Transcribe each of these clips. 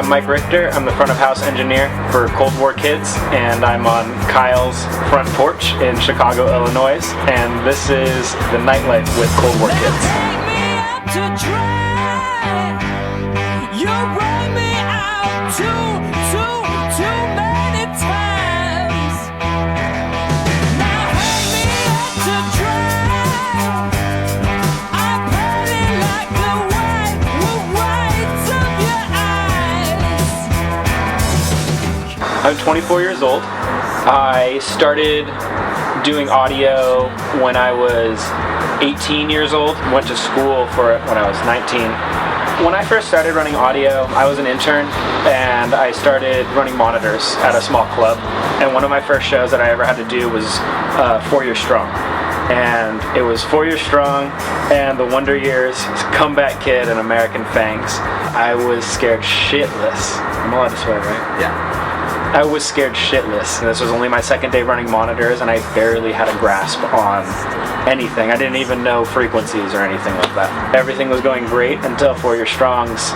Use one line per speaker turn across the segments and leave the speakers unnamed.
Mike Richter. I'm the front of house engineer for Cold War Kids, and I'm on Kyle's front porch in Chicago, Illinois, and this is the nightlife with Cold War Kids. I'm 24 years old. I started doing audio when I was 18 years old. Went to school for it when I was 19. When I first started running audio, I was an intern and I started running monitors at a small club. And one of my first shows that I ever had to do was 4 Years Strong. And it was 4 Years Strong and the Wonder Years, Comeback Kid, and American Fangs. I was scared shitless. I'm allowed to swear, right?
Yeah.
I was scared shitless. This was only my second day running monitors, and I barely had a grasp on anything. I didn't even know frequencies or anything like that. Everything was going great until 4 Years Strong's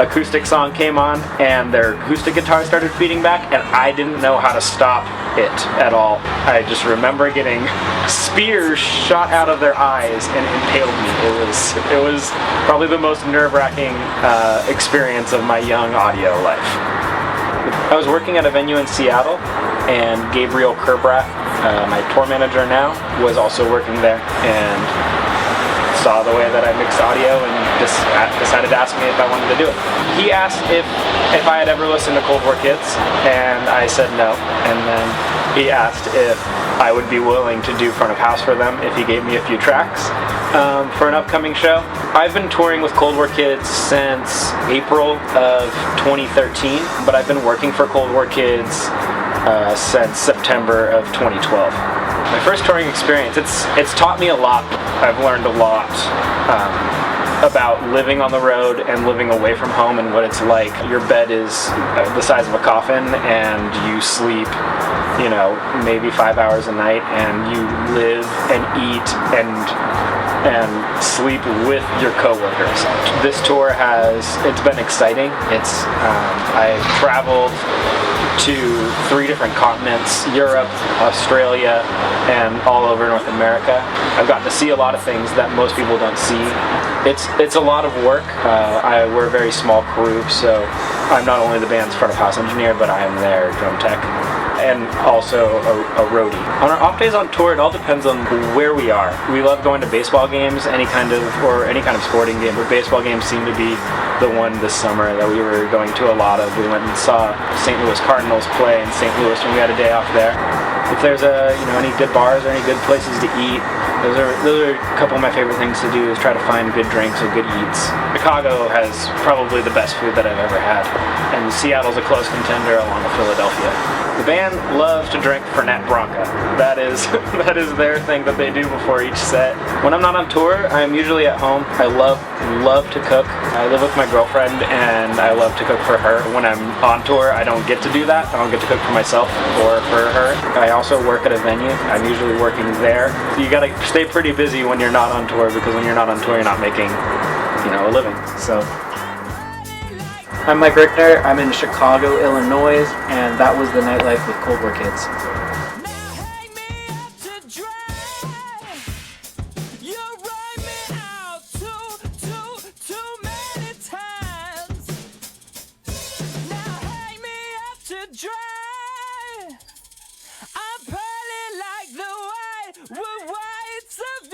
acoustic song came on, and their acoustic guitar started feeding back, and I didn't know how to stop it at all. I just remember getting spears shot out of their eyes and impaled me. It was probably the most nerve-wracking experience of my young audio life. I was working at a venue in Seattle, and Gabriel Kerbrat, my tour manager now, was also working there and saw the way that I mixed audio and decided to ask me if I wanted to do it. He asked if I had ever listened to Cold War Kids, and I said no. And then he asked if I would be willing to do front of house for them if he gave me a few tracks for an upcoming show. I've been touring with Cold War Kids since April of 2013, but I've been working for Cold War Kids since September of 2012. My first touring experience, it's taught me a lot. I've learned a lot about living on the road and living away from home and what it's like. Your bed is the size of a coffin and you sleep, maybe 5 hours a night, and you live and eat and sleep with your coworkers. This tour it's been exciting. I've traveled to 3 different continents, Europe, Australia, and all over North America. I've gotten to see a lot of things that most people don't see. It's a lot of work. We're a very small crew, so I'm not only the band's front of house engineer, but I am their drum tech and also a roadie. On our off days on tour, it all depends on where we are. We love going to baseball games, any kind of sporting game, but baseball games seem to be the one this summer that we were going to a lot of. We went and saw St. Louis Cardinals play in St. Louis when we had a day off there. If there's any good bars or any good places to eat, those are a couple of my favorite things to do, is try to find good drinks or good eats. Chicago has probably the best food that I've ever had, and Seattle's a close contender along with Philadelphia. The band loves to drink Fernet Branca. That is their thing that they do before each set. When I'm not on tour, I'm usually at home. I love to cook. I live with my girlfriend, and I love to cook for her. When I'm on tour, I don't get to do that. I don't get to cook for myself or for her. I also work at a venue. I'm usually working there. So you gotta stay pretty busy when you're not on tour, because when you're not on tour, you're not making, a living. So I'm Mike Richter. I'm in Chicago, Illinois, and that was the nightlife with Cold War Kids.
I'm pretty like the whites of